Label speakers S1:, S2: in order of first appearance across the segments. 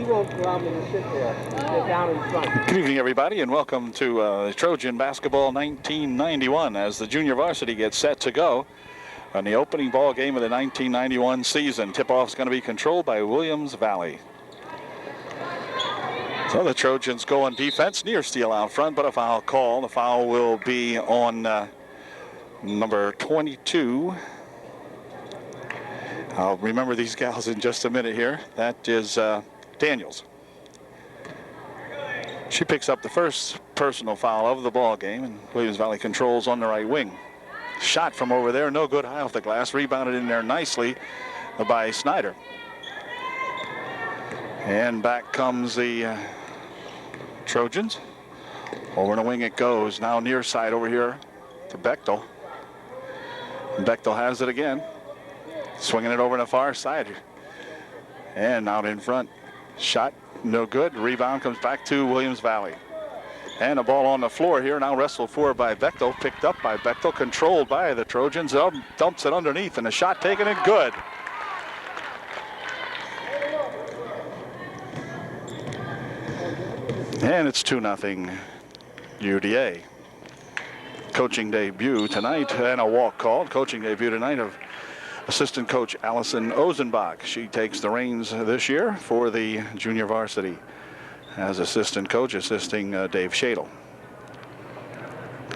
S1: won't allow me to sit there. Sit down in front.
S2: Good evening, everybody, and welcome to Trojan Basketball 1991 as the junior varsity gets set to go on the opening ball game of the 1991 season. Tip-off is going to be controlled by Williams Valley. So the Trojans go on defense, near steal out front, but a foul call. The foul will be on number 22. I'll remember these gals in just a minute here. That is Daniels. She picks up the first personal foul of the ball game, and Williams Valley controls on the right wing. Shot from over there, no good, high off the glass. Rebounded in there nicely by Snyder. And back comes the Trojans. Over the wing it goes. Now near side over here to Bechtel. And Bechtel has it again. Swinging it over to the far side. And out in front. Shot, no good. Rebound comes back to Williams Valley. And a ball on the floor here. Now wrestled for by Bechtel. Picked up by Bechtel. Controlled by the Trojans. Dumps it underneath. And the shot taken and good. And it's 2-0 UDA. Coaching debut tonight and a walk called. Coaching debut tonight of assistant coach Allison Ozenbach. She takes the reins this year for the junior varsity as assistant coach, assisting Dave Shadle.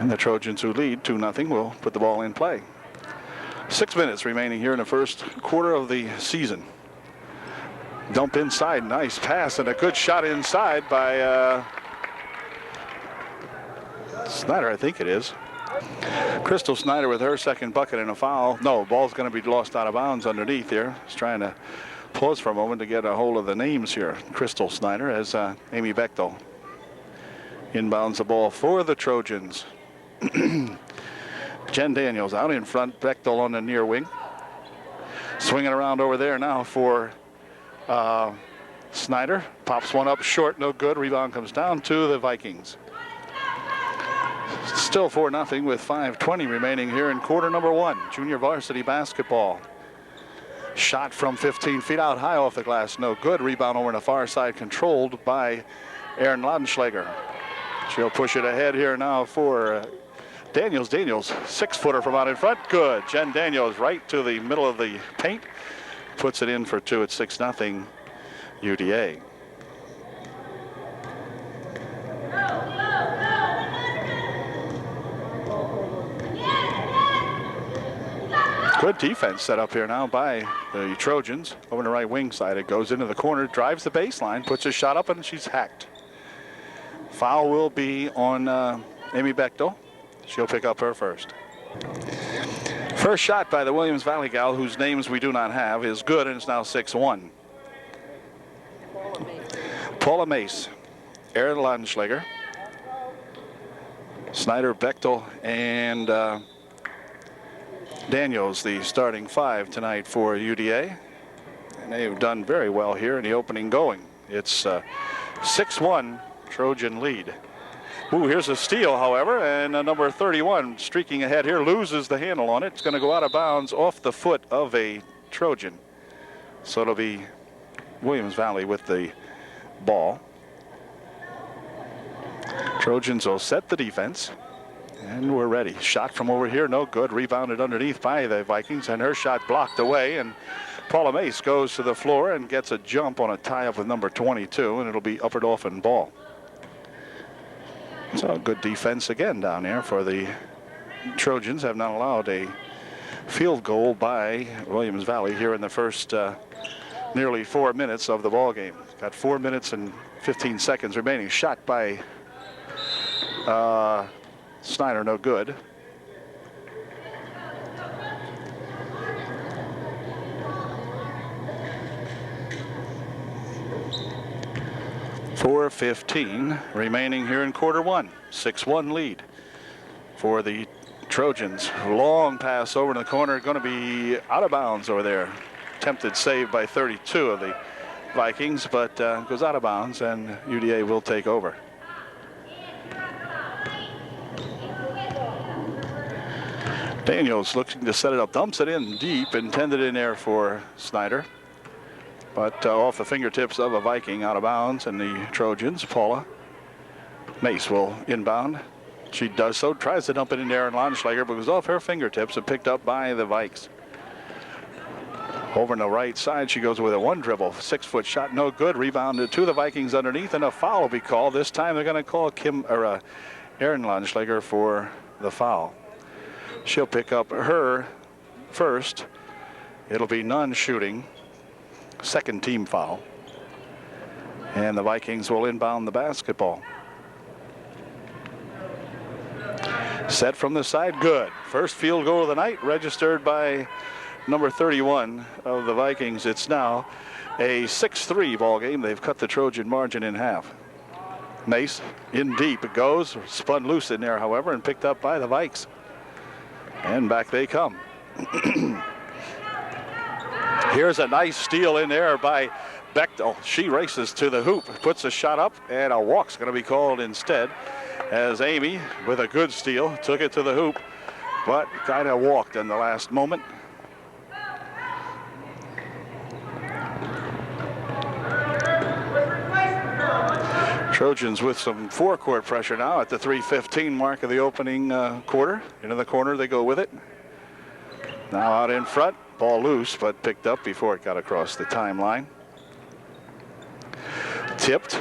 S2: And the Trojans, who lead 2-0, will put the ball in play. 6 minutes remaining here in the first quarter of the season. Dump inside, nice pass, and a good shot inside by Snyder, I think it is. Crystal Snyder with her second bucket and a foul. No, ball's going to be lost out of bounds underneath here. Just trying to pause for a moment to get a hold of the names here. Crystal Snyder as Amy Bechtel inbounds the ball for the Trojans. Jen Daniels out in front, Bechtel on the near wing. Swinging around over there now for Snyder. Pops one up short, no good. Rebound comes down to the Vikings. Still 4-0 with 5:20 remaining here in quarter number one. Junior varsity basketball. Shot from 15 feet out high off the glass, no good. Rebound over on the far side, controlled by Erin Laudenschlager. She'll push it ahead here now for Daniels. Daniels, 6-footer from out in front, good. Jen Daniels right to the middle of the paint. Puts it in for two at 6-0 UDA. Good defense set up here now by the Trojans. Over the right wing side, it goes into the corner, drives the baseline, puts a shot up, and she's hacked. Foul will be on Amy Bechtel. She'll pick up her first. First shot by the Williams Valley gal, whose names we do not have, is good, and it's now 6-1. Paula Mace, Erin Laudenschlager, Snyder, Bechtel, and Daniels, the starting five tonight for UDA. And they've done very well here in the opening going. It's 6-1 Trojan lead. Ooh, here's a steal, however, and number 31 streaking ahead here loses the handle on it. It's going to go out of bounds off the foot of a Trojan. So it'll be Williams Valley with the ball. Trojans will set the defense. And we're ready. Shot from over here, no good. Rebounded underneath by the Vikings, and her shot blocked away. And Paula Mace goes to the floor and gets a jump on a tie-up with number 22, and it'll be Upper Dauphin ball. So good defense again down there for the Trojans. Have not allowed a field goal by Williams Valley here in the first nearly 4 minutes of the ball game. Got 4 minutes and 15 seconds remaining. Shot by Snyder, no good. .4:15 remaining here in quarter one. 6-1 lead for the Trojans. Long pass over in the corner, going to be out of bounds over there. Attempted save by 32 of the Vikings, but goes out of bounds, and UDA will take over. Daniels looking to set it up, dumps it in deep, intended in there for Snyder. but off the fingertips of a Viking out of bounds, and the Trojans, Paula Mace will inbound. She does so, tries to dump it in there, and Ladenschlager, but it was off her fingertips and picked up by the Vikes. Over on the right side, she goes with a one dribble, 6-foot shot, no good. Rebounded to the Vikings underneath, and a foul will be called. This time they're going to call Erin Ladenschlager for the foul. She'll pick up her first. It'll be non-shooting, second team foul. And the Vikings will inbound the basketball. Set from the side, good. First field goal of the night, registered by number 31 of the Vikings. It's now a 6-3 ball game. They've cut the Trojan margin in half. Mace in deep. It goes, spun loose in there, however, and picked up by the Vikes. And back they come. Here's a nice steal in there by Bechtel. She races to the hoop, puts a shot up, and a walk's going to be called instead, as Amy, with a good steal, took it to the hoop, but kind of walked in the last moment. Trojans with some forecourt pressure now at the 3:15 mark of the opening quarter. Into the corner they go with it. Now out in front, ball loose, but picked up before it got across the timeline. Tipped,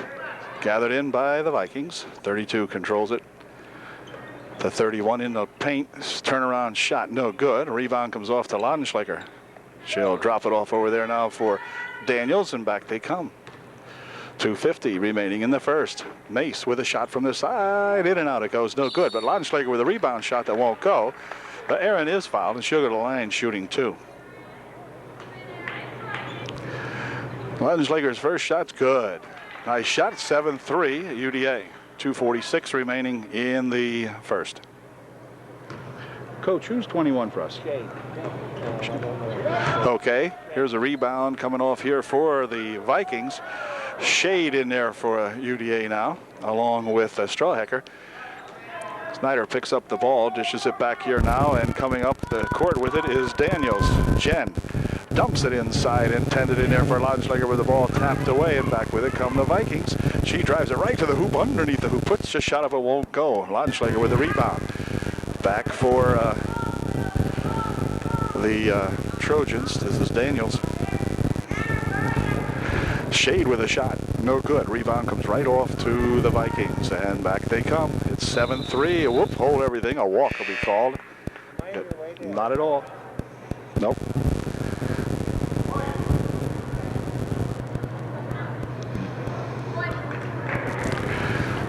S2: gathered in by the Vikings. 32 controls it. The 31 in the paint, turnaround shot, no good. A rebound comes off to Ladenschlager. She'll drop it off over there now for Daniels, and back they come. 2:50 remaining in the first. Mace with a shot from the side, in and out it goes, no good. But Ladenschlager with a rebound shot that won't go. But Erin is fouled, and she'll go to the line shooting 2. Ladenschlager's first shot's good. Nice shot, 7-3 UDA. 2:46 remaining in the first. Coach, who's 21 for us? Okay, here's a rebound coming off here for the Vikings. Shade in there for UDA now, along with Strawhecker. Snyder picks up the ball, dishes it back here now, and coming up the court with it is Daniels. Jen dumps it inside, intended in there for Ladenschlager with the ball tapped away, and back with it come the Vikings. She drives it right to the hoop, underneath the hoop, puts a shot up, it won't go. Ladenschlager with the rebound. Back for the Trojans. This is Daniels. Shade with a shot, no good. Rebound comes right off to the Vikings, and back they come. It's 7-3. Whoop, hold everything. A walk will be called. Not at all. Nope.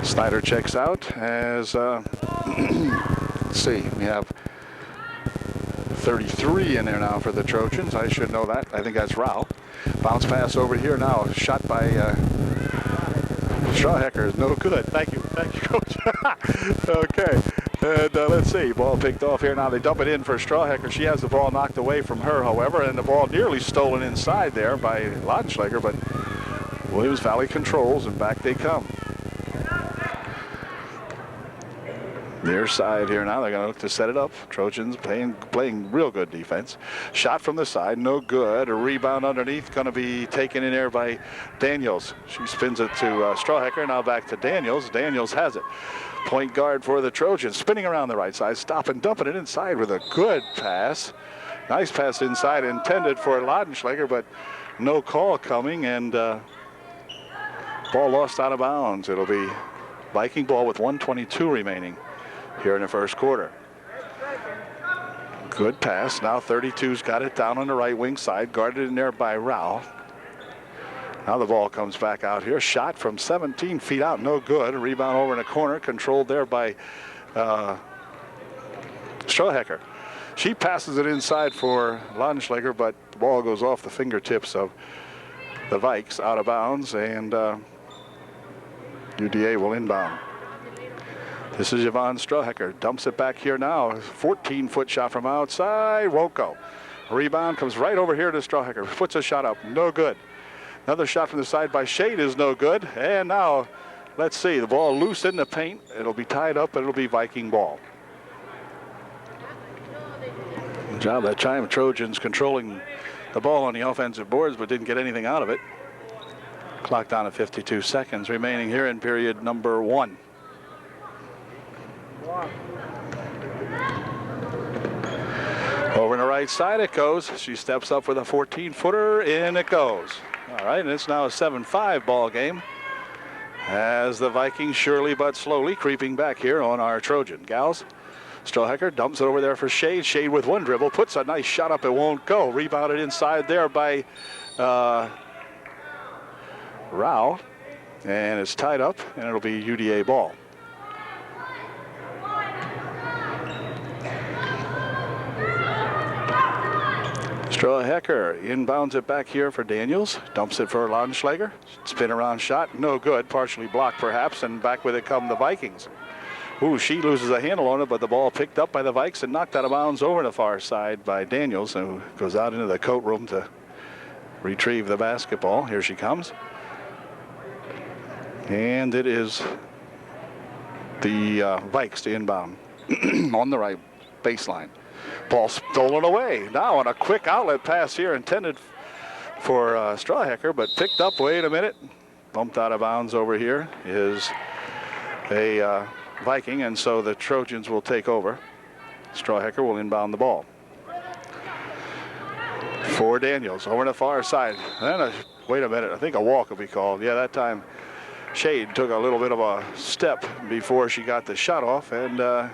S2: Snyder checks out as, let's see, we have 33 in there now for the Trojans. I should know that. I think that's Rao. Bounce pass over here now. Shot by Strawhecker is no good. Thank you, Coach. Okay, and let's see. Ball picked off here now. They dump it in for Strawhecker. She has the ball knocked away from her, however, and the ball nearly stolen inside there by Ladenschlager, but Williams Valley controls, and back they come. Near side here now. They're going to look to set it up. Trojans playing real good defense. Shot from the side, no good. A rebound underneath, going to be taken in there by Daniels. She spins it to Strawhecker. Now back to Daniels. Daniels has it. Point guard for the Trojans. Spinning around the right side. Stopping, dumping it inside with a good pass. Nice pass inside, intended for Ladenschlager, but no call coming, and ball lost out of bounds. It'll be Viking ball with 1:22 remaining here in the first quarter. Good pass. Now 32's got it down on the right wing side, guarded in there by Rao. Now the ball comes back out here. Shot from 17 feet out, no good. A rebound over in the corner, controlled there by Strawhecker. She passes it inside for Ladenschlager, but the ball goes off the fingertips of the Vikes, out of bounds, and UDA will inbound. This is Yvonne Strawhecker. Dumps it back here now. 14-foot shot from outside. Won't go. Rebound comes right over here to Strawhecker. Puts a shot up. No good. Another shot from the side by Shade is no good. And now, let's see. The ball loose in the paint. It'll be tied up, and it'll be Viking ball. Good job that time. Trojans controlling the ball on the offensive boards, but didn't get anything out of it. Clock down at 52 seconds remaining here in period number 1. Over on the right side it goes. She steps up with a 14-footer. In it goes. All right, and it's now a 7-5 ball game as the Vikings surely but slowly creeping back here on our Trojan gals. Strohecker dumps it over there for Shade. Shade with one dribble puts a nice shot up. It won't go. Rebounded inside there by Rao, and it's tied up, and it'll be UDA ball. Strohecker inbounds it back here for Daniels. Dumps it for Landschlager. Spin around shot. No good. Partially blocked perhaps. And back with it come the Vikings. Ooh, she loses a handle on it, but the ball picked up by the Vikes and knocked out of bounds over the far side by Daniels, who goes out into the coat room to retrieve the basketball. Here she comes. And it is the Vikes to inbound on the right baseline. Ball stolen away. Now on a quick outlet pass here intended for Strawhecker, but picked up. Wait a minute. Bumped out of bounds over here is a Viking, and so the Trojans will take over. Strawhecker will inbound the ball. For Daniels over on the far side. Then wait a minute. I think a walk will be called. Yeah, that time Shade took a little bit of a step before she got the shot off, and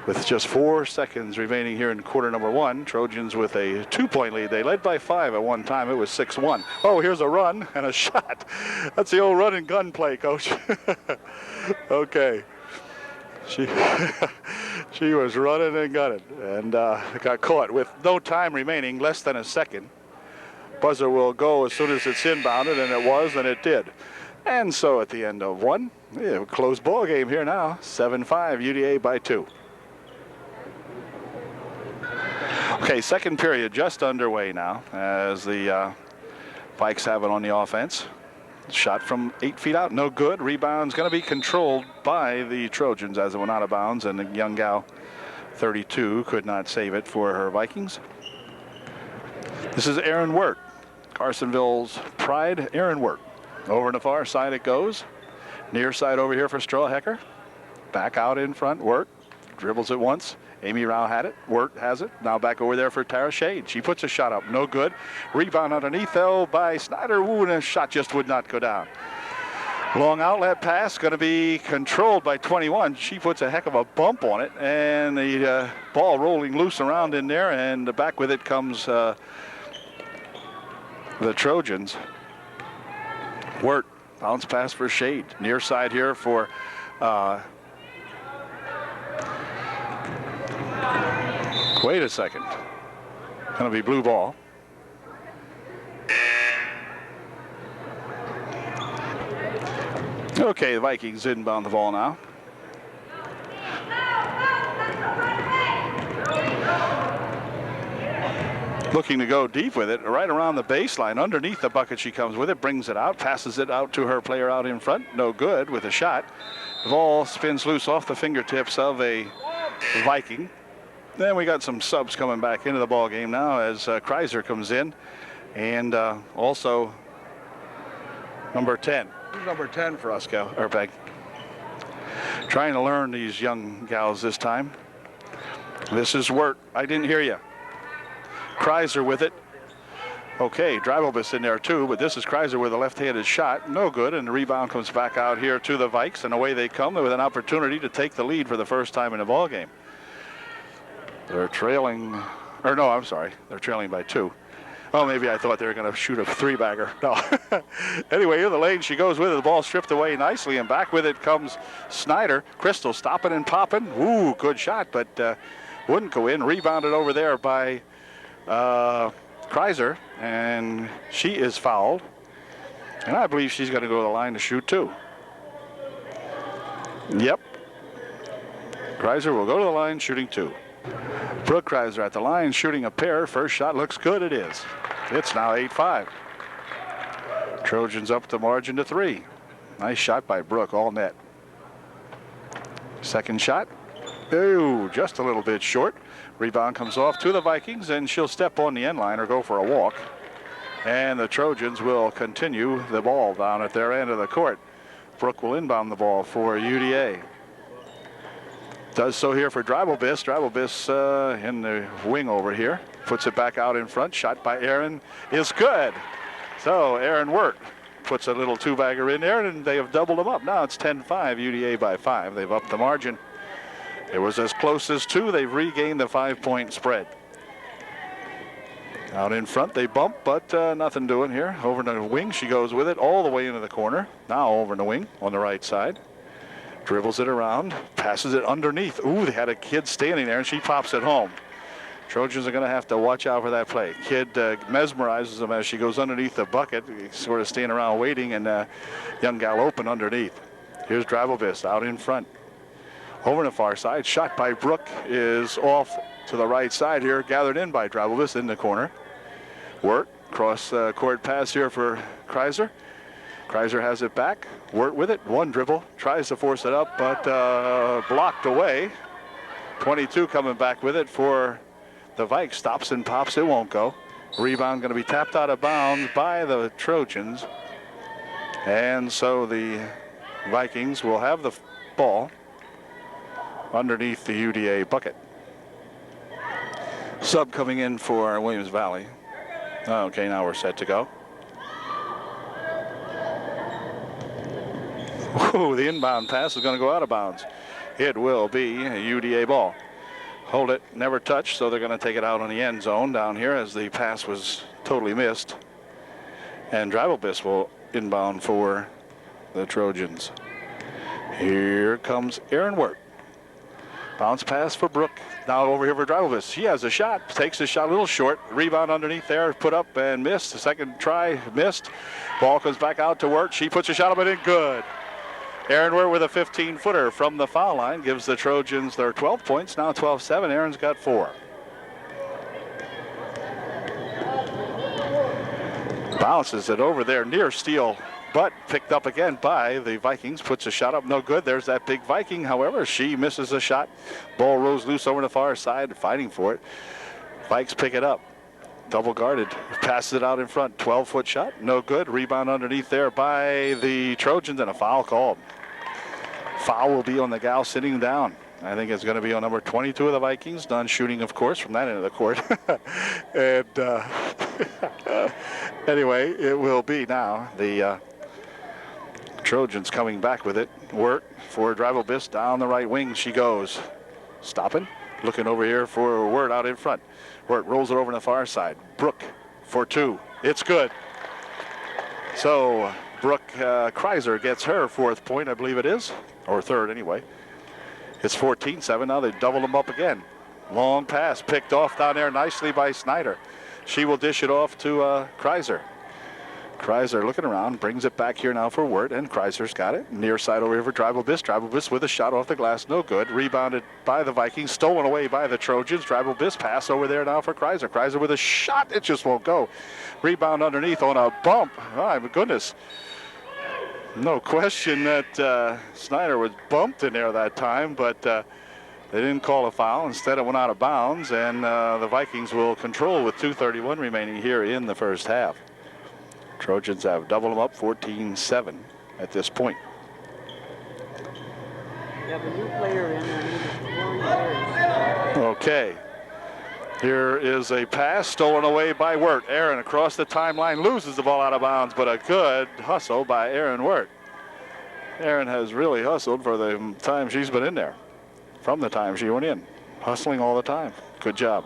S2: with just 4 seconds remaining here in quarter number 1, Trojans with a 2-point lead. They led by 5 at one time. It was 6-1. Oh, here's a run and a shot. That's the old run and gun play, Coach. Okay. She was running and gunning and got caught with no time remaining, less than a second. Buzzer will go as soon as it's inbounded, and it was, and it did. And so at the end of 1, yeah, close ball game here now. 7-5, UDA by 2. Okay, second period just underway now as the Vikes have it on the offense. Shot from 8 feet out, no good. Rebound's going to be controlled by the Trojans as it went out of bounds, and the young gal, 32, could not save it for her Vikings. This is Aaron Wirt, Carsonville's pride, Aaron Wirt. Over on the far side it goes. Near side over here for Strawhecker. Back out in front, Wirt dribbles it once. Amy Rao had it. Wirt has it. Now back over there for Tara Shade. She puts a shot up. No good. Rebound underneath, though, by Snyder. Ooh, and a shot just would not go down. Long outlet pass going to be controlled by 21. She puts a heck of a bump on it, and the ball rolling loose around in there, and back with it comes the Trojans. Wirt, bounce pass for Shade. Near side here for wait a second. Going to be blue ball. Okay, the Vikings inbound the ball now. Looking to go deep with it, right around the baseline. Underneath the bucket she comes with it, brings it out, passes it out to her player out in front. No good with a shot. The ball spins loose off the fingertips of a Viking. Then we got some subs coming back into the ball game now as Kreiser comes in, and also number 10. Who's number 10 for us, Gal or Peg? Trying to learn these young gals this time. This is Wirt. I didn't hear you. Kreiser with it. Okay, Drivobus in there too, but this is Kreiser with a left-handed shot. No good, and the rebound comes back out here to the Vikes, and away they come with an opportunity to take the lead for the first time in the ball game. They're trailing, or no, I'm sorry, they're trailing by 2. Oh, maybe I thought they were going to shoot a 3-bagger. No. Anyway, in the lane she goes with it. The ball stripped away nicely, and back with it comes Snyder. Crystal stopping and popping. Ooh, good shot, but wouldn't go in. Rebounded over there by Kreiser, and she is fouled. And I believe she's going to go to the line to shoot, too. Yep. Kreiser will go to the line, shooting 2. Brooke Kreiser at the line, shooting a pair. First shot looks good. It is. It's now 8-5. Trojans up the margin to 3. Nice shot by Brooke, all net. Second shot, Oh, just a little bit short. Rebound comes off to the Vikings, and she'll step on the end line or go for a walk. And the Trojans will continue the ball down at their end of the court. Brooke will inbound the ball for UDA. Does so here for Dreibelbiss. Dreibelbiss in the wing over here. Puts it back out in front. Shot by Aaron is good. So Aaron Wirt puts a little two-bagger in there, and they have doubled them up. Now it's 10-5, UDA by 5. They've upped the margin. It was as close as 2. They've regained the 5-point spread. Out in front, they bump, but nothing doing here. Over in the wing, she goes with it all the way into the corner. Now over in the wing on the right side. Dribbles it around, passes it underneath. Ooh, they had a kid standing there, and she pops it home. Trojans are going to have to watch out for that play. Kid mesmerizes them as she goes underneath the bucket, sort of standing around waiting, and young gal open underneath. Here's Dreibelbiss out in front. Over on the far side, shot by Brooke is off to the right side here, gathered in by Dreibelbiss in the corner. Wirt, cross court pass here for Kreiser. Kreiser has it back. Wirt with it, one dribble, tries to force it up, but blocked away. 22 coming back with it for the Vikes. Stops and pops, it won't go. Rebound going to be tapped out of bounds by the Trojans. And so the Vikings will have the ball underneath the UDA bucket. Sub coming in for Williams Valley. Okay, now we're set to go. Ooh, the inbound pass is going to go out of bounds. It will be a UDA ball. Hold it, never touched, so they're going to take it out on the end zone down here as the pass was totally missed. And Dreibelbiss will inbound for the Trojans. Here comes Aaron Wirt. Bounce pass for Brooke. Now over here for Dreibelbiss. She has a shot. Takes the shot a little short. Rebound underneath there. Put up and missed. The second try missed. Ball comes back out to Wirt. She puts a shot up and in. Good. Aaron Wirt with a 15-footer from the foul line. Gives the Trojans their 12 points. Now 12-7. Aaron's got 4. Bounces it over there near steal. But picked up again by the Vikings. Puts a shot up, no good. There's that big Viking. However, she misses a shot. Ball rolls loose over the far side, fighting for it. Vikes pick it up. Double guarded. Passes it out in front. 12-foot shot, no good. Rebound underneath there by the Trojans, and a foul called. Foul will be on the gal sitting down. I think it's going to be on number 22 of the Vikings. Done shooting, of course, from that end of the court. And anyway, it will be now the Trojans coming back with it. Wirt for Dreibelbiss down the right wing she goes. Stopping, looking over here for Wirt out in front. Wirt rolls it over on the far side. Brooke for 2. It's good. So Brooke Kreiser gets her 4th point, I believe it is, or 3rd anyway. It's 14-7. Now they double them up again. Long pass picked off down there nicely by Snyder. She will dish it off to Kreiser. Kreiser looking around, brings it back here now for Wirt, and Kreiser's got it. Near side over here for Dreibelbiss. Dreibelbiss with a shot off the glass, no good. Rebounded by the Vikings, stolen away by the Trojans. Dreibelbiss pass over there now for Kreiser. Kreiser with a shot, it just won't go. Rebound underneath on a bump. Oh, my goodness. No question that Snyder was bumped in there that time, but they didn't call a foul. Instead, it went out of bounds, and the Vikings will control with 2:31 remaining here in the first half. Trojans have doubled them up 14-7 at this point.
S1: You have a new player in.
S2: Okay. Here is a pass stolen away by Wirt. Aaron across the timeline loses the ball out of bounds, but a good hustle by Aaron Wirt. Aaron has really hustled for the time she's been in there. From the time she went in. Hustling all the time. Good job.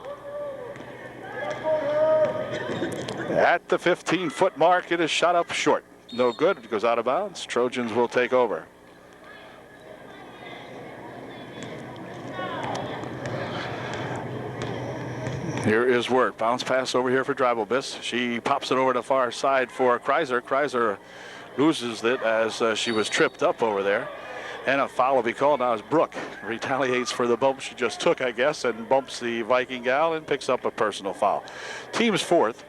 S2: At the 15-foot mark, it is shot up short. No good. It goes out of bounds. Trojans will take over. Here is Wirt. Bounce pass over here for Dreibelbiss. She pops it over to the far side for Kreiser. Kreiser loses it as she was tripped up over there. And a foul will be called now as Brooke retaliates for the bump she just took, I guess, and bumps the Viking gal and picks up a personal foul. Team's 4th.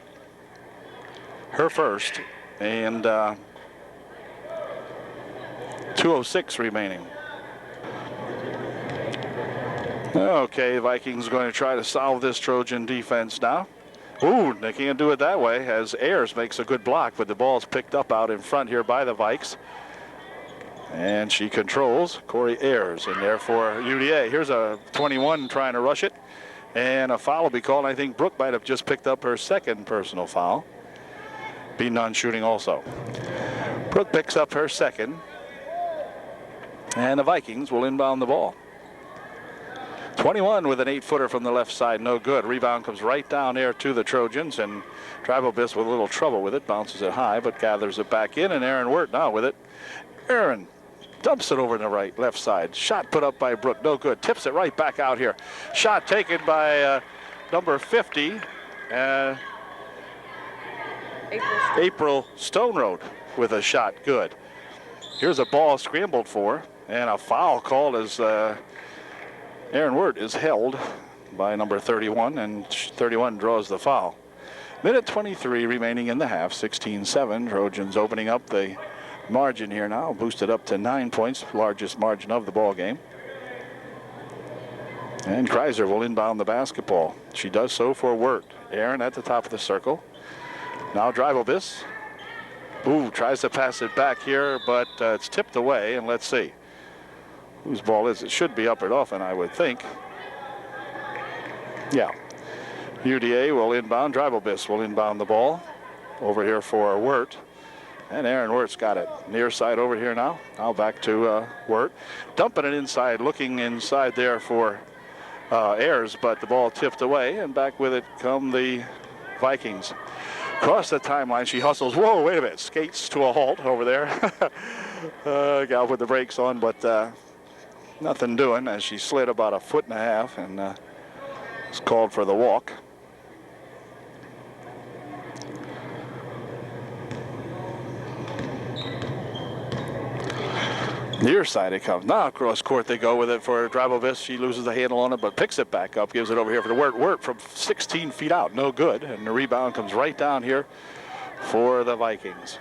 S2: Her 1st, and 2:06 remaining. Okay, Vikings going to try to solve this Trojan defense now. Ooh, they can't do it that way as Ayers makes a good block, but the ball's picked up out in front here by the Vikes. And she controls Corey Ayers, and therefore UDA. Here's a 21 trying to rush it, and a foul will be called. I think Brooke might have just picked up her second personal foul. Be non-shooting also. Brooke picks up her second, and the Vikings will inbound the ball. 21 with an 8-footer from the left side, no good. Rebound comes right down there to the Trojans, and Tribalbiss with a little trouble with it, bounces it high, but gathers it back in, and Aaron Wirt now with it. Aaron dumps it over to the left side. Shot put up by Brooke, no good. Tips it right back out here. Shot taken by number 50, April Stone Road with a shot, good. Here's a ball scrambled for, and a foul called as Aaron Wirt is held by number 31, and 31 draws the foul. Minute 23 remaining in the half, 16-7. Trojans opening up the margin here now, boosted up to 9 points, largest margin of the ball game. And Kreiser will inbound the basketball. She does so for Wirt. Aaron at the top of the circle. Now Tribalbiss. Ooh, tries to pass it back here, but it's tipped away, and let's see whose ball is. It should be up at Dauphin, I would think. Yeah. UDA will inbound. Tribalbiss will inbound the ball over here for Wirt. And Aaron Wirt's got it. Near side over here now. Now back to Wirt. Dumping it inside, looking inside there for Ayers, but the ball tipped away, and back with it come the Vikings. Across the timeline, she hustles. Whoa, wait a minute. Skates to a halt over there. Gal with the brakes on, but nothing doing as she slid about 1.5 feet and was called for the walk. Near side it comes. Now across court they go with it for Tribalbiss. She loses the handle on it, but picks it back up, gives it over here for the Wirt. Wirt from 16 feet out, no good. And the rebound comes right down here for the Vikings.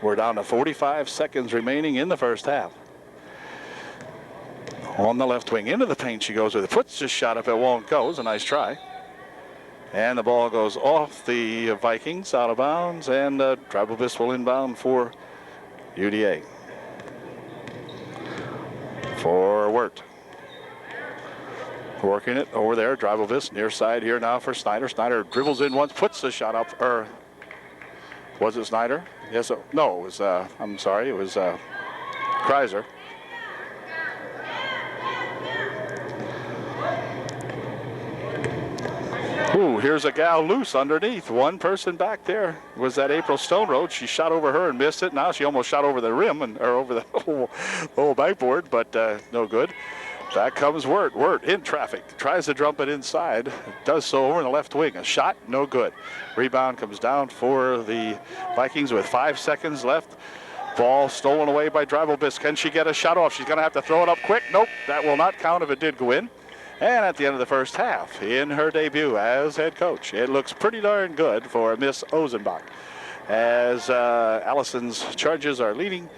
S2: We're down to 45 seconds remaining in the first half. On the left wing, into the paint she goes with it. Puts the shot up, it won't go. It's a nice try. And the ball goes off the Vikings, out of bounds, and Tribalbiss will inbound for UDA. For Wirt. Working it over there, Tribalbiss near side here now for Snyder. Snyder dribbles in once, puts the shot up, or was it Snyder? Yes, no, it was, I'm sorry, it was Kreiser. Ooh, here's a gal loose underneath. One person back there was that April Stone Road. She shot over her and missed it. Now she almost shot over the rim or over the whole backboard, but no good. Back comes Wirt. Wirt in traffic. Tries to dump it inside. Does so over in the left wing. A shot, no good. Rebound comes down for the Vikings with 5 seconds left. Ball stolen away by Tribalbiss. Can she get a shot off? She's going to have to throw it up quick. Nope, that will not count if it did go in. And at the end of the first half, in her debut as head coach, it looks pretty darn good for Miss Ozenbach, as Allison's Charges are leading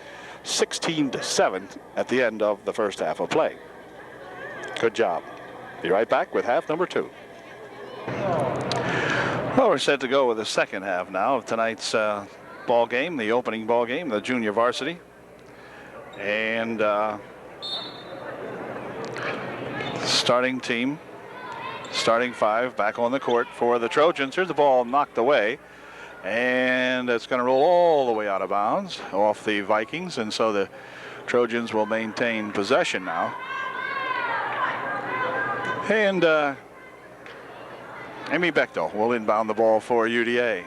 S2: 16-7 at the end of the first half of play. Good job. Be right back with half number 2. Well, we're set to go with the second half now of tonight's ball game, the opening ball game, the junior varsity. And starting team, starting 5 back on the court for the Trojans. Here's the ball knocked away, and it's going to roll all the way out of bounds off the Vikings, and so the Trojans will maintain possession now. And Amy Bechtel will inbound the ball for UDA.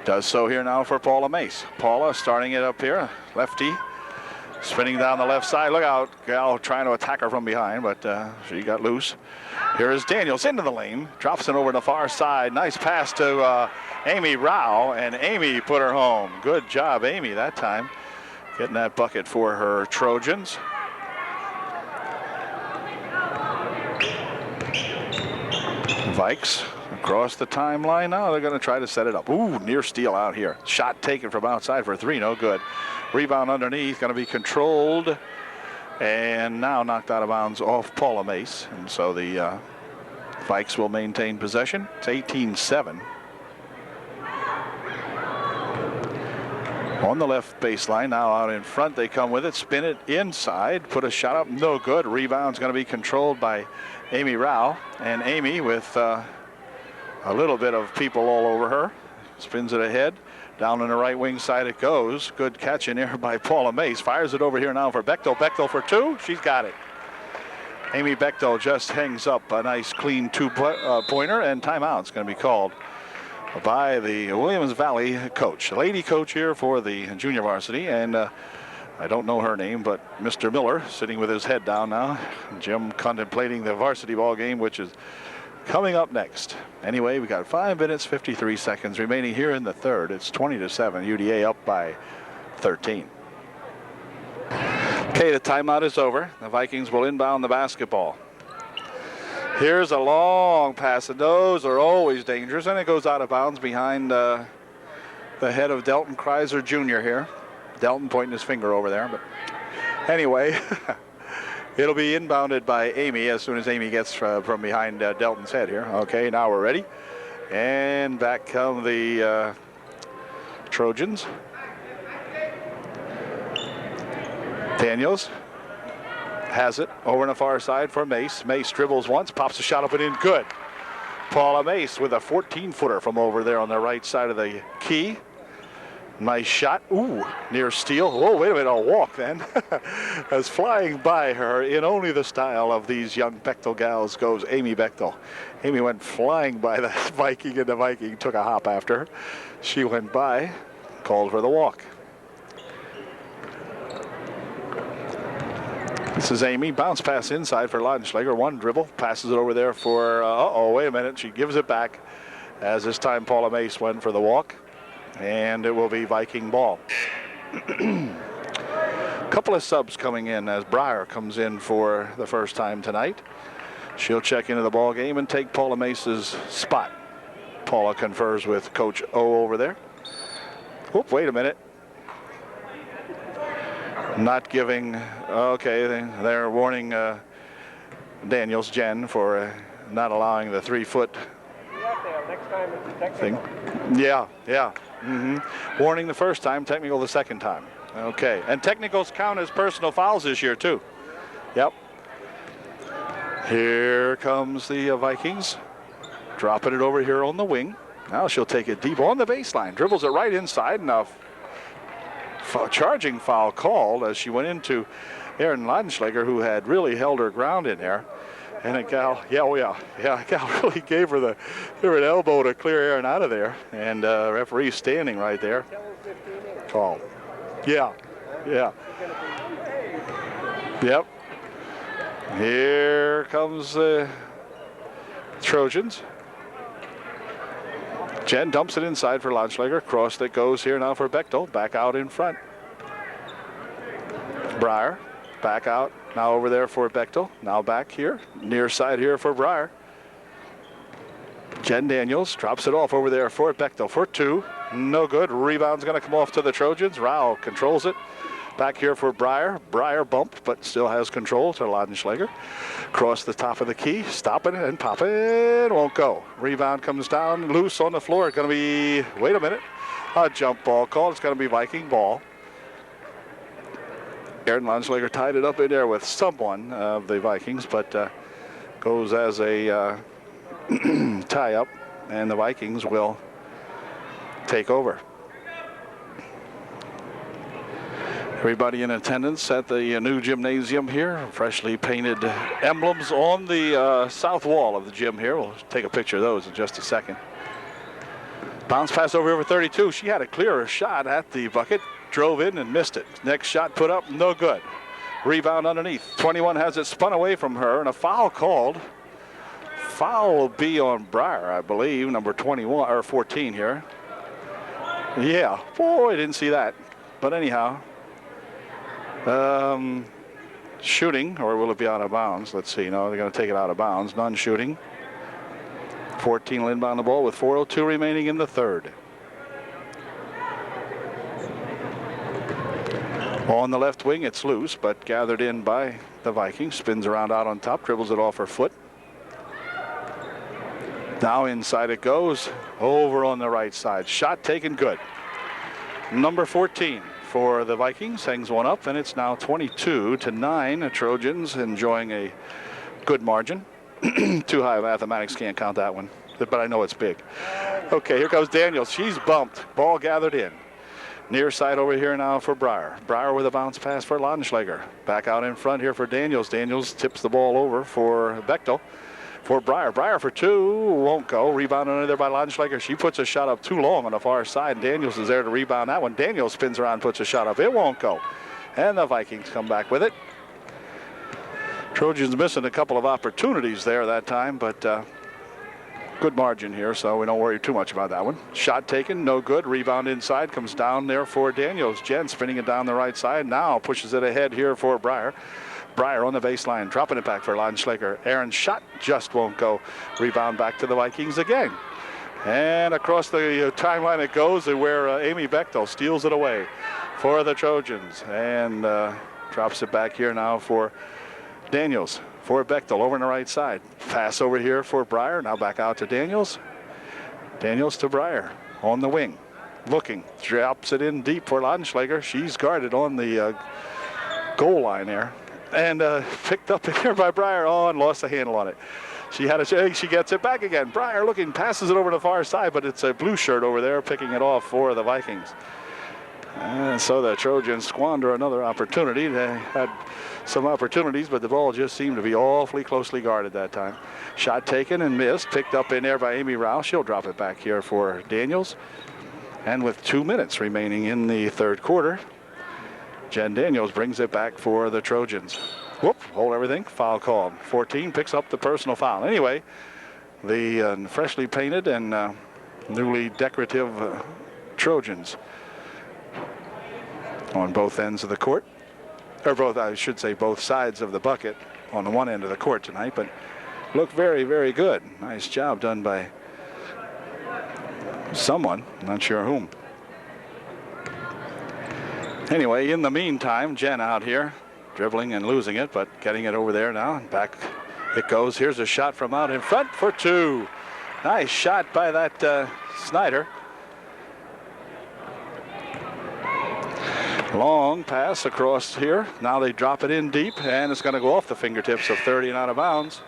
S2: Does so here now for Paula Mace. Paula starting it up here, lefty. Spinning down the left side. Look out. Gal trying to attack her from behind, but she got loose. Here is Daniels into the lane. Drops it over the far side. Nice pass to Amy Rao, and Amy put her home. Good job, Amy, that time. Getting that bucket for her Trojans. Vikes across the timeline now. They're going to try to set it up. Ooh, near steal out here. Shot taken from outside for 3, no good. Rebound underneath, going to be controlled And now knocked out of bounds off Paula Mace. And so the Vikes will maintain possession. It's 18-7. On the left baseline, now out in front, they come with it, spin it inside, put a shot up, no good. Rebound's going to be controlled by Amy Rao. And Amy, with a little bit of people all over her, spins it ahead. Down on the right wing side it goes. Good catch in there by Paula Mace. Fires it over here now for Bechtel. Bechtel for two. She's got it. Amy Bechtel just hangs up a nice clean two-pointer, and timeout's going to be called by the Williams Valley coach. Lady coach here for the junior varsity, and I don't know her name, but Mr. Miller sitting with his head down now. Jim contemplating the varsity ball game, which is coming up next. Anyway, we got 5 minutes, 53 seconds remaining here in the third. It's 20-7. UDA up by 13. Okay, the timeout is over. The Vikings will inbound the basketball. Here's a long pass, and those are always dangerous, and it goes out of bounds behind the head of Delton Kreiser Jr. here. Delton pointing his finger over there, but anyway, it'll be inbounded by Amy as soon as Amy gets from behind Delton's head here. Okay, now we're ready. And back come the Trojans. Daniels has it over on the far side for Mace. Mace dribbles once, pops a shot up and in. Good. Paula Mace with a 14-footer from over there on the right side of the key. Nice shot. Ooh, near steal. Oh, wait a minute, a walk then. As flying by her in only the style of these young Bechtel gals goes Amy Bechtel. Amy went flying by the Viking, and the Viking took a hop after her. She went by, called for the walk. This is Amy. Bounce pass inside for Laudenschlager. One dribble. Passes it over there for, wait a minute. She gives it back as this time Paula Mace went for the walk. And it will be Viking ball. Couple of subs coming in as Breyer comes in for the first time tonight. She'll check into the ball game and take Paula Mace's spot. Paula confers with Coach O over there. Oop, wait a minute. Not giving, okay, they're warning Daniels, Jen, for not allowing the 3-foot thing. Yeah. Warning the first time, technical the second time. Okay, and technicals count as personal fouls this year too. Yep. Here comes the Vikings, dropping it over here on the wing. Now she'll take it deep on the baseline, dribbles it right inside, and a charging foul called as she went into Erin Laudenschlager, who had really held her ground in there. And a gal, a gal really gave her an elbow to clear Erin out of there. And referee standing right there. Called. Yeah. Yep. Here comes the Trojans. Jen dumps it inside for Laudenschlager. Cross that goes here now for Bechtel. Back out in front. Breyer. Back out. Now over there for Bechtel. Now back here. Near side here for Breyer. Jen Daniels drops it off over there for Bechtel for two. No good. Rebound's going to come off to the Trojans. Rao controls it. Back here for Breyer. Breyer bumped, but still has control to Laudenschlager. Cross the top of the key. Stopping it and popping. Won't go. Rebound comes down loose on the floor. It's going to be, wait a minute, a jump ball call. It's going to be Viking ball. Erin Laudenschlager tied it up in there with someone of the Vikings, but goes as a tie-up, and the Vikings will take over. Everybody in attendance at the new gymnasium here. Freshly painted emblems on the south wall of the gym here. We'll take a picture of those in just a second. Bounce pass over 32. She had a clearer shot at the bucket. Drove in and missed it. Next shot put up, no good. Rebound underneath. 21 has it spun away from her, and a foul called. Foul will be on Breyer, I believe, number 21 or 14 here. Yeah, boy, I didn't see that. But anyhow, shooting, or will it be out of bounds? Let's see. No, they're going to take it out of bounds. None shooting. 14 will inbound the ball with 4:02 remaining in the third. On the left wing, it's loose, but gathered in by the Vikings. Spins around out on top, dribbles it off her foot. Now inside it goes, over on the right side. Shot taken good. Number 14 for the Vikings hangs one up, and it's now 22-9. The Trojans enjoying a good margin. Too high mathematics, can't count that one, but I know it's big. Okay, here goes Daniels. She's bumped. Ball gathered in. Near side over here now for Breyer. Breyer with a bounce pass for Laudenschlager. Back out in front here for Daniels. Daniels tips the ball over for Bechtel. For Breyer. Breyer for two. Won't go. Rebound under there by Laudenschlager. She puts a shot up too long on the far side. And Daniels is there to rebound that one. Daniels spins around, puts a shot up. It won't go. And the Vikings come back with it. Trojans missing a couple of opportunities there that time, but good margin here, so we don't worry too much about that one. Shot taken, no good. Rebound inside, comes down there for Daniels. Jen spinning it down the right side. Now pushes it ahead here for Breyer. Breyer on the baseline, dropping it back for Laudenschlager. Aaron's shot just won't go. Rebound back to the Vikings again. And across the timeline it goes, where Amy Bechtel steals it away for the Trojans. And drops it back here now for Daniels. For Bechtel over on the right side. Pass over here for Breyer. Now back out to Daniels. Daniels to Breyer on the wing. Looking. Drops it in deep for Laudenschlager. She's guarded on the goal line there. And picked up here by Breyer. Oh, and lost the handle on it. She had a. She gets it back again. Breyer looking, passes it over to the far side, but it's a blue shirt over there picking it off for the Vikings. And so the Trojans squander another opportunity. They had some opportunities, but the ball just seemed to be awfully closely guarded that time. Shot taken and missed. Picked up in there by Amy Rao. She'll drop it back here for Daniels. And with 2 minutes remaining in the third quarter, Jen Daniels brings it back for the Trojans. Whoop, hold everything. Foul called. 14 picks up the personal foul. Anyway, the freshly painted and newly decorative Trojans on both ends of the court, or both, I should say, both sides of the bucket on the one end of the court tonight, but look very, very good. Nice job done by someone, not sure whom. Anyway, in the meantime, Jen out here dribbling and losing it, but getting it over there now, and back it goes. Here's a shot from out in front for two. Nice shot by that Snyder. Long pass across here. Now they drop it in deep, and it's going to go off the fingertips of 30 and out of bounds.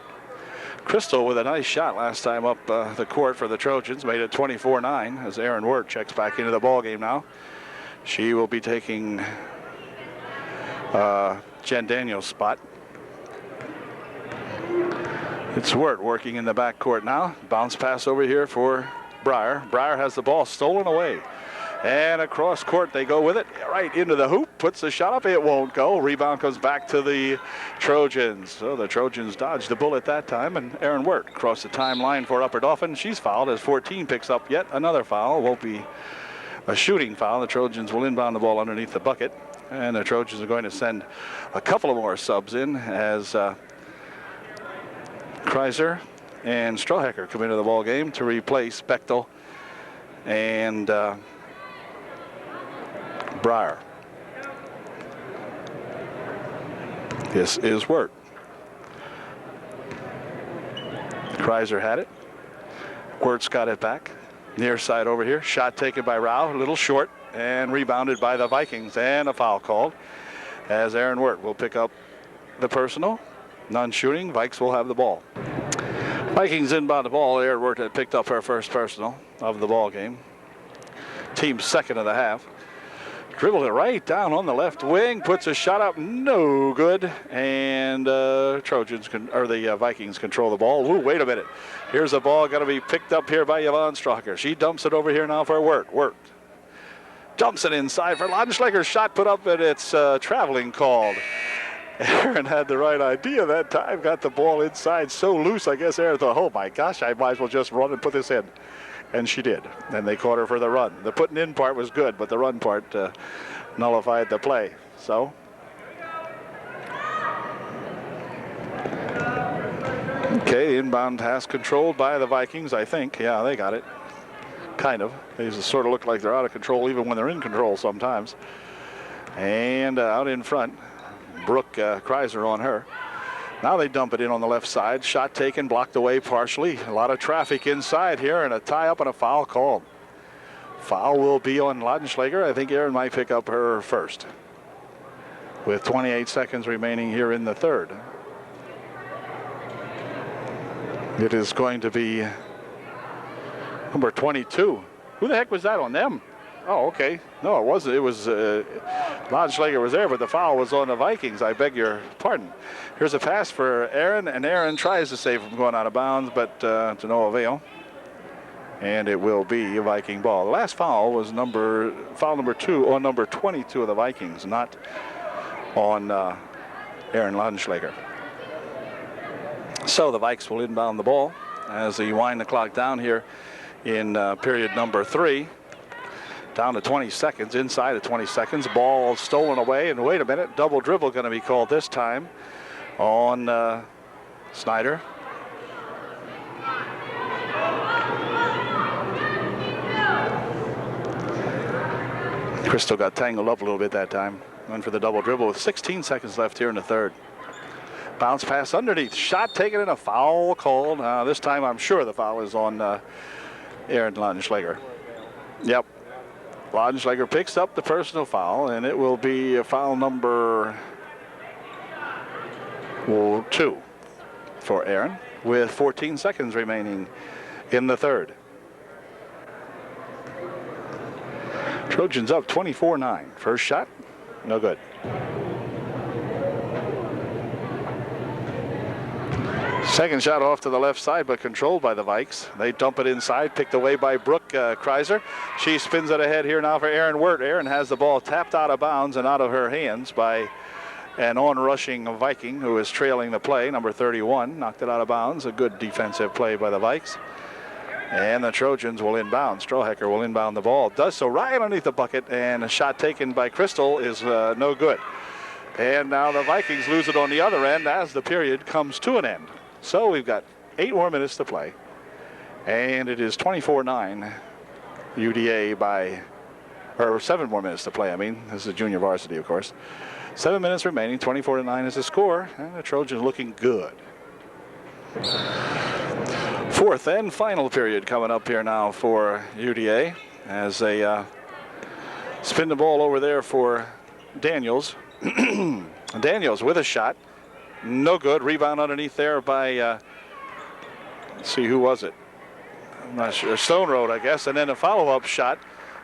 S2: Crystal with a nice shot last time up the court for the Trojans. Made it 24-9 as Aaron Wirt checks back into the ball game now. She will be taking Jen Daniels' spot. It's Wirt working in the backcourt now. Bounce pass over here for Breyer. Breyer has the ball stolen away. And across court they go with it, right into the hoop, puts the shot up, it won't go. Rebound comes back to the Trojans. So the Trojans dodged the bullet that time, and Aaron Wirt across the timeline for Upper Dauphin. She's fouled as 14 picks up yet another foul. Won't be a shooting foul. The Trojans will inbound the ball underneath the bucket, and the Trojans are going to send a couple of more subs in as Kreiser and Strohecker come into the ball game to replace Bechtel and Breyer. This is Wirt. Kreiser had it. Wirt's got it back. Near side over here. Shot taken by Rao, a little short, and rebounded by the Vikings. And a foul called as Aaron Wirt will pick up the personal. None shooting. Vikes will have the ball. Vikings inbound the ball. Aaron Wirt had picked up her first personal of the ball game. Team's second of the half. Dribbled it right down on the left wing, puts a shot up, no good, and the Vikings control the ball. Ooh, wait a minute. Here's a ball going to be picked up here by Yvonne Strohecker. She dumps it over here now for Wirt. Wirt dumps it inside for Laudenschlager. Shot put up, and it's traveling called. Aaron had the right idea that time, got the ball inside so loose, I guess Aaron thought, oh my gosh, I might as well just run and put this in. And she did. And they caught her for the run. The putting in part was good, but the run part nullified the play. So okay, inbound pass controlled by the Vikings, I think. Yeah, they got it. Kind of. They just sort of look like they're out of control even when they're in control sometimes. And out in front, Brooke Kreiser on her. Now they dump it in on the left side. Shot taken, blocked away partially. A lot of traffic inside here, and a tie-up and a foul called. Foul will be on Laudenschlager. I think Erin might pick up her first, with 28 seconds remaining here in the third. It is going to be number 22. Who the heck was that on them? Oh, okay. No, it wasn't. It was Laudenschlager was there, but the foul was on the Vikings. I beg your pardon. Here's a pass for Erin, and Erin tries to save from going out of bounds, but to no avail. And it will be a Viking ball. The last foul was foul number 2 on number 22 of the Vikings, not on Erin Laudenschlager. So the Vikes will inbound the ball as they wind the clock down here in period number 3. Down to 20 seconds, inside of 20 seconds. Ball stolen away, and wait a minute, double dribble going to be called this time on Snyder. Crystal got tangled up a little bit that time. Went for the double dribble with 16 seconds left here in the third. Bounce pass underneath. Shot taken and a foul called. This time I'm sure the foul is on Erin Laudenschlager. Yep. Laudenschlager picks up the personal foul, and it will be a foul number 2 for Erin with 14 seconds remaining in the third. Trojans up 24-9. First shot, no good. Second shot off to the left side, but controlled by the Vikes. They dump it inside, picked away by Brooke Kreiser. She spins it ahead here now for Erin Wirt. Erin has the ball tapped out of bounds and out of her hands by an on-rushing Viking who is trailing the play, number 31. Knocked it out of bounds. A good defensive play by the Vikes. And the Trojans will inbound. Strohecker will inbound the ball. Does so right underneath the bucket, and a shot taken by Crystal is no good. And now the Vikings lose it on the other end as the period comes to an end. So we've got 8 more minutes to play. And it is 24-9 UDA or 7 more minutes to play. I mean, this is junior varsity, of course. 7 minutes remaining, 24-9 is the score, and the Trojans looking good. Fourth and final period coming up here now for UDA as they spin the ball over there for Daniels. Daniels with a shot. No good. Rebound underneath there by, let's see, who was it? I'm not sure. Stone Road, I guess. And then a follow-up shot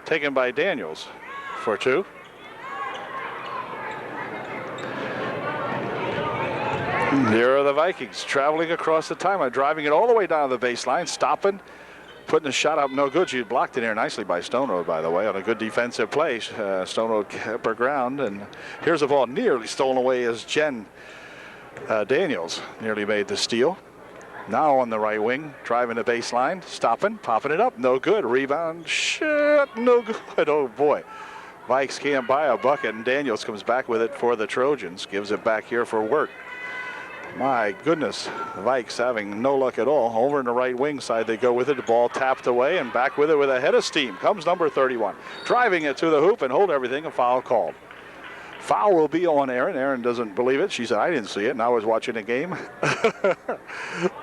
S2: taken by Daniels for 2. Here are the Vikings traveling across the timeline, driving it all the way down to the baseline, stopping, putting the shot up, no good. She blocked it here nicely by Stone Road, by the way, on a good defensive play. Stone Road kept her ground, and here's a ball nearly stolen away as Jen Daniels nearly made the steal. Now on the right wing, driving the baseline, stopping, popping it up, no good. Rebound, shit, no good. Oh boy. Vikes can't buy a bucket, and Daniels comes back with it for the Trojans. Gives it back here for Wirt. My goodness, the Vikes having no luck at all. Over in the right wing side, they go with it. The ball tapped away, and back with it with a head of steam comes number 31. Driving it to the hoop and hold everything, a foul called. Foul will be on Erin. Erin doesn't believe it. She said, I didn't see it, and I was watching the game.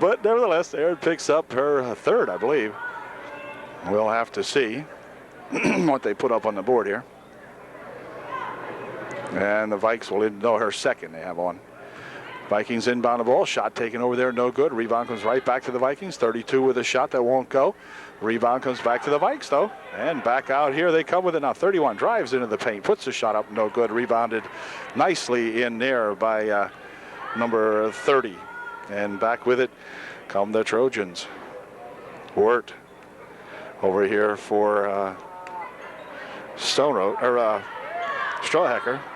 S2: But nevertheless, Erin picks up her third, I believe. We'll have to see what they put up on the board here. And the Vikes will know her second they have on. Vikings inbound the ball. Shot taken over there, no good. Rebound comes right back to the Vikings. 32 with a shot that won't go. Rebound comes back to the Vikes, though. And back out here they come with it now. 31 drives into the paint. Puts the shot up, no good. Rebounded nicely in there by number 30. And back with it come the Trojans. Wirt over here for Strohecker,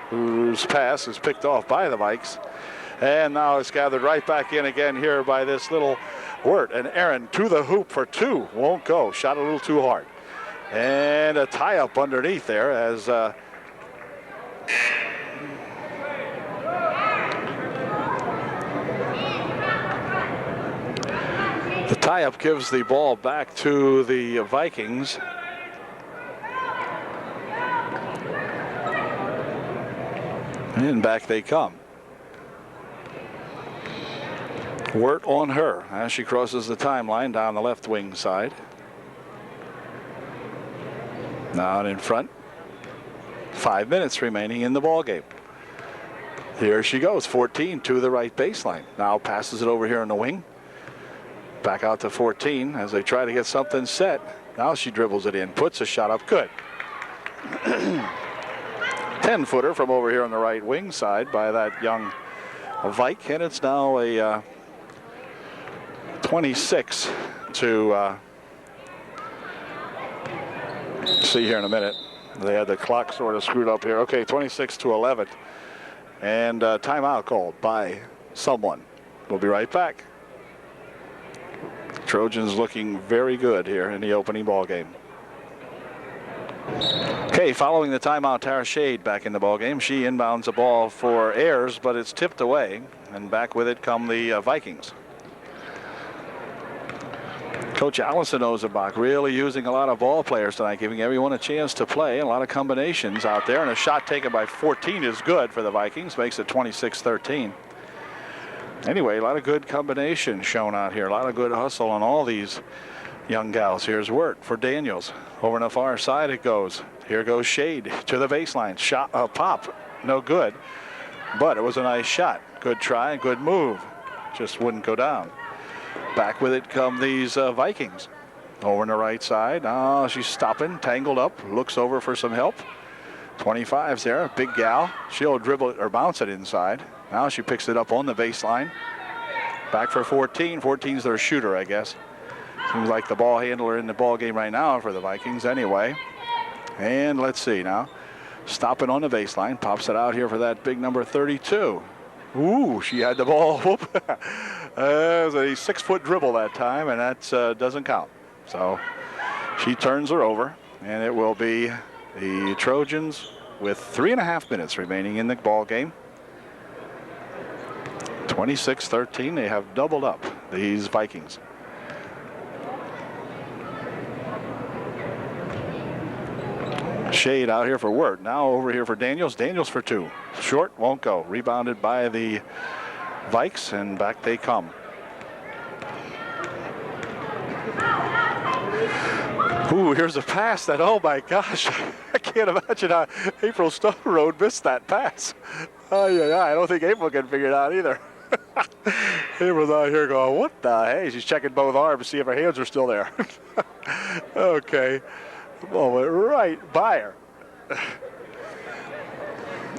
S2: whose pass is picked off by the Vikes. And now it's gathered right back in again here by this little Wirt. And Erin to the hoop for 2. Won't go. Shot a little too hard. And a tie-up underneath there as the tie-up gives the ball back to the Vikings. And back they come. Wirt on her as she crosses the timeline down the left wing side. Now in front. 5 minutes remaining in the ball game. Here she goes, 14 to the right baseline. Now passes it over here on the wing. Back out to 14 as they try to get something set. Now she dribbles it in, puts a shot up, good. 10-footer from over here on the right wing side by that young Vike, and it's now a 26 to see here in a minute. They had the clock sort of screwed up here. Okay, 26 to 11. And timeout called by someone. We'll be right back. Trojans looking very good here in the opening ball game. Okay, following the timeout, Tara Shade back in the ball game. She inbounds a ball for Ayers, but it's tipped away, and back with it come the Vikings. Coach Allison Ozenbach really using a lot of ball players tonight, giving everyone a chance to play. A lot of combinations out there, and a shot taken by 14 is good for the Vikings, makes it 26-13. Anyway, a lot of good combinations shown out here. A lot of good hustle on all these young gals. Here's Wirt for Daniels. Over on the far side it goes. Here goes Shade to the baseline. Shot, pop, no good. But it was a nice shot. Good try, good move. Just wouldn't go down. Back with it come these Vikings. Over on the right side. Oh, she's stopping, tangled up, looks over for some help. 25's there, big gal. She'll dribble it or bounce it inside. Now she picks it up on the baseline. Back for 14. 14's their shooter, I guess. Seems like the ball handler in the ball game right now for the Vikings anyway. And let's see now. Stopping on the baseline. Pops it out here for that big number 32. Ooh, she had the ball. Whoop. It was a 6-foot dribble that time, and that doesn't count. So she turns her over, and it will be the Trojans with 3.5 minutes remaining in the ball game. 26-13. They have doubled up these Vikings. Shade out here for Wirt. Now over here for Daniels. Daniels for 2. Short, won't go. Rebounded by the Vikes, and back they come. Ooh, here's a pass that, oh my gosh, I can't imagine how April Stone Road missed that pass. Oh yeah, I don't think April can figure it out either. April's out here going, what the hey? She's checking both arms to see if her hands are still there. Okay. Ball went right by her.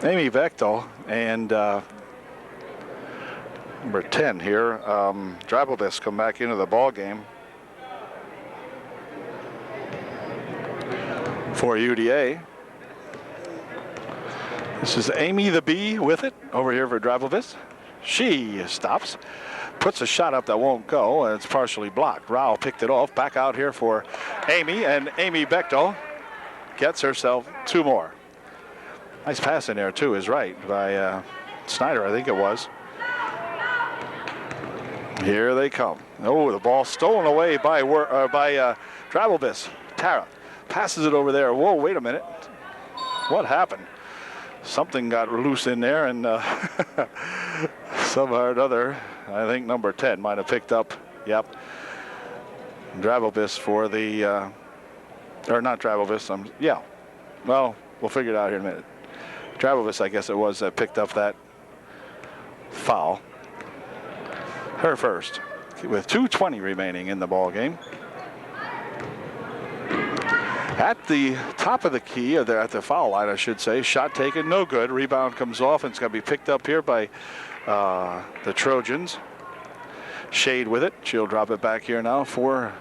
S2: Amy Bechtel and number 10 here, Drabelbis come back into the ball game for UDA. This is Amy the Bee with it over here for Drabelbis. She stops, puts a shot up that won't go, and it's partially blocked. Rao picked it off. Back out here for Amy, and Amy Bechtel gets herself 2 more. Nice pass in there, too, is right, by Snyder, I think it was. Here they come. Oh, the ball stolen away by Drabelbis. Tara passes it over there. Whoa, wait a minute. What happened? Something got loose in there, and somehow or another, I think number 10 might have picked up. Yep. Drabelbis for the, or not Drabelbis. Yeah. Well, we'll figure it out here in a minute. Drabelbis, I guess it was, that picked up that foul. Her first, with 2:20 remaining in the ball game. At the top of the key, or at the foul line, I should say. Shot taken, no good. Rebound comes off, and it's going to be picked up here by the Trojans. Shade with it. She'll drop it back here now for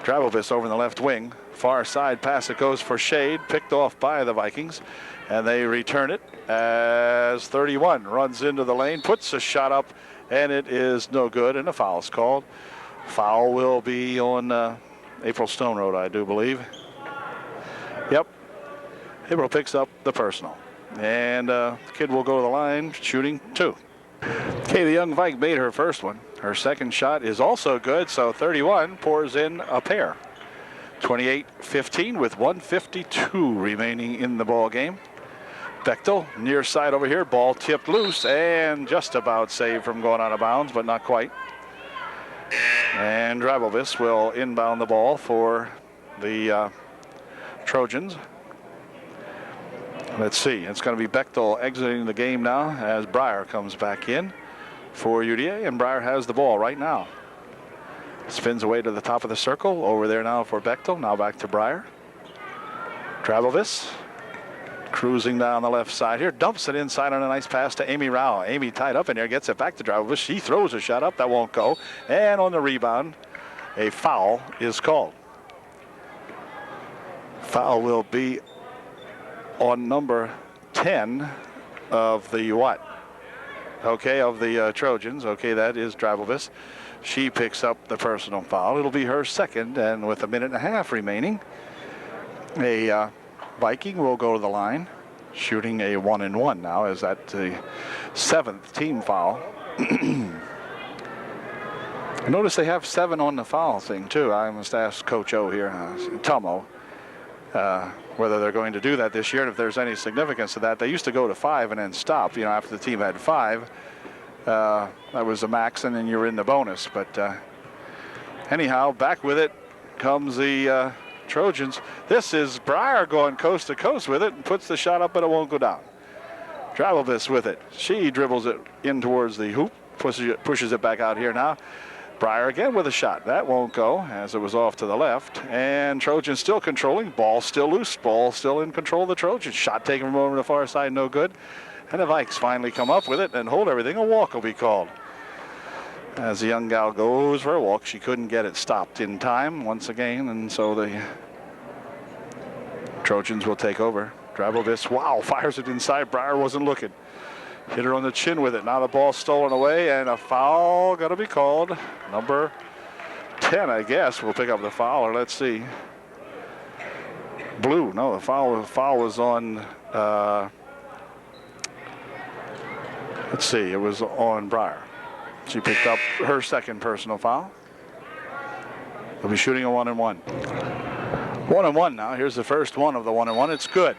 S2: Drabelbis over in the left wing. Far side pass, it goes for Shade, picked off by the Vikings, and they return it as 31 runs into the lane, puts a shot up, and it is no good, and a foul is called. Foul will be on April Stone Road, I do believe. Yep. April picks up the personal, and the kid will go to the line shooting 2. Okay, the young Vike made her first one. Her second shot is also good, so 31 pours in a pair. 28-15 with 1:52 remaining in the ball game. Bechtel, near side over here. Ball tipped loose and just about saved from going out of bounds, but not quite. And Drabovis will inbound the ball for the Trojans. Let's see. It's going to be Bechtel exiting the game now as Breyer comes back in for UDA, and Breyer has the ball right now. Spins away to the top of the circle. Over there now for Bechtel. Now back to Breyer. Drabovis cruising down the left side here. Dumps it inside on a nice pass to Amy Rao. Amy tied up in there. Gets it back to Drabovis. She throws a shot up. That won't go. And on the rebound, a foul is called. Foul will be on number 10 of the what? Okay, of the Trojans. Okay, that is Drabovis. She picks up the personal foul. It'll be her second, and with a minute and a half remaining, a Viking will go to the line, shooting a 1-and-1 now. Is that the 7th team foul? I notice they have 7 on the foul thing too. I must ask Coach O here, Tomo, whether they're going to do that this year and if there's any significance to that. They used to go to 5 and then stop. You know, after the team had 5. That was the max, and then you're in the bonus. But anyhow, back with it comes the Trojans. This is Breyer going coast to coast with it and puts the shot up, but it won't go down. Drabovis with it. She dribbles it in towards the hoop, pushes it back out here now. Breyer again with a shot. That won't go as it was off to the left. And Trojans still controlling. Ball still loose. Ball still in control of the Trojans. Shot taken from over the far side, no good. And the Vikes finally come up with it and hold everything. A walk will be called. As the young gal goes for a walk, she couldn't get it stopped in time once again, and so the Trojans will take over. Drabovis, wow, fires it inside. Breyer wasn't looking. Hit her on the chin with it. Now the ball stolen away, and a foul going to be called. Number 10, I guess, will pick up the foul, or let's see. Blue, no, the foul was on... let's see, it was on Breyer. She picked up her second personal foul. They'll be shooting a 1-and-1. 1-and-1 now. Here's the first one of the 1-and-1. It's good.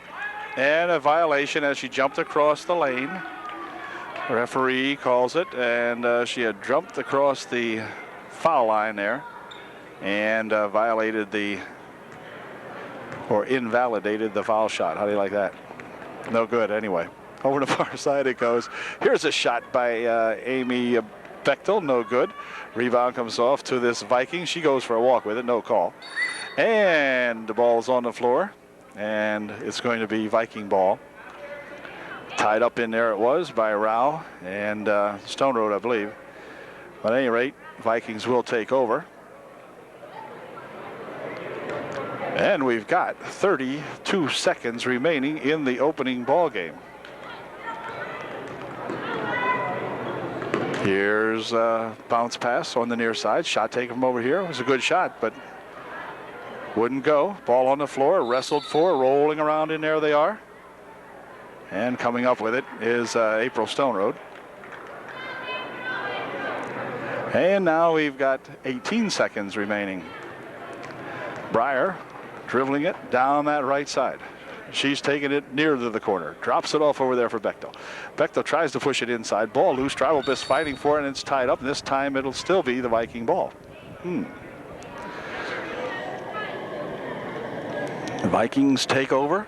S2: And a violation as she jumped across the lane. The referee calls it, and she had jumped across the foul line there and violated or invalidated the foul shot. How do you like that? No good anyway. Over the far side it goes. Here's a shot by Amy Bechtel, no good. Rebound comes off to this Viking. She goes for a walk with it, no call. And the ball's on the floor, and it's going to be Viking ball. Tied up in there it was by Rao and Stone Road, I believe. But at any rate, Vikings will take over. And we've got 32 seconds remaining in the opening ball game. Here's a bounce pass on the near side. Shot taken from over here. It was a good shot, but wouldn't go. Ball on the floor, wrestled for, rolling around in there they are. And coming up with it is April Stone Road. And now we've got 18 seconds remaining. Breyer dribbling it down that right side. She's taking it near to the corner. Drops it off over there for Bechtel. Bechtel tries to push it inside. Ball loose. Drabovis fighting for it, and it's tied up. And this time it'll still be the Viking ball. The Vikings take over.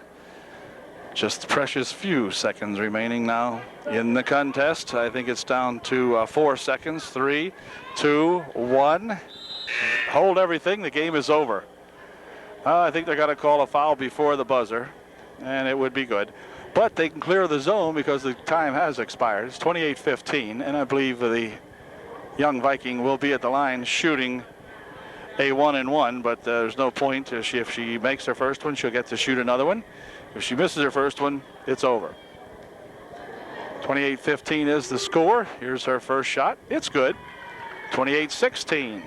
S2: Just precious few seconds remaining now in the contest. I think it's down to 4 seconds. 3, 2, 1. Hold everything. The game is over. I think they're going to call a foul before the buzzer, and it would be good. But they can clear the zone because the time has expired. It's 28:15, and I believe the young Viking will be at the line shooting a 1-and-1, but there's no point. If she makes her first one, she'll get to shoot another one. If she misses her first one, it's over. 28:15 is the score. Here's her first shot. It's good. 28-16,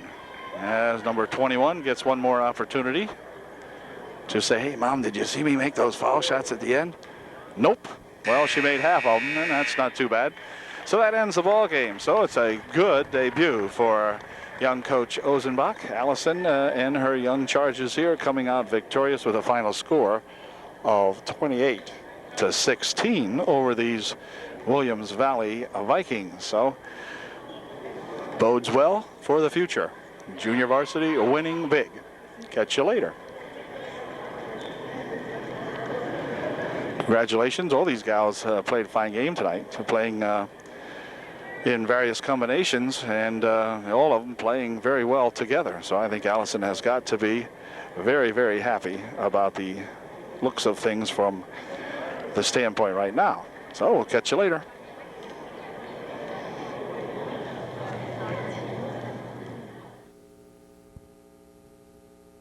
S2: as number 21 gets one more opportunity to say, hey, Mom, did you see me make those foul shots at the end? Nope. Well, she made half of them, and that's not too bad. So that ends the ball game. So it's a good debut for young coach Ozenbach. Allison and her young charges here coming out victorious with a final score of 28 28-16 over these Williams Valley Vikings. So bodes well for the future. Junior varsity winning big. Catch you later. Congratulations. All these gals played a fine game tonight. Playing in various combinations, and all of them playing very well together. So I think Allison has got to be very, very happy about the looks of things from the standpoint right now. So we'll catch you later.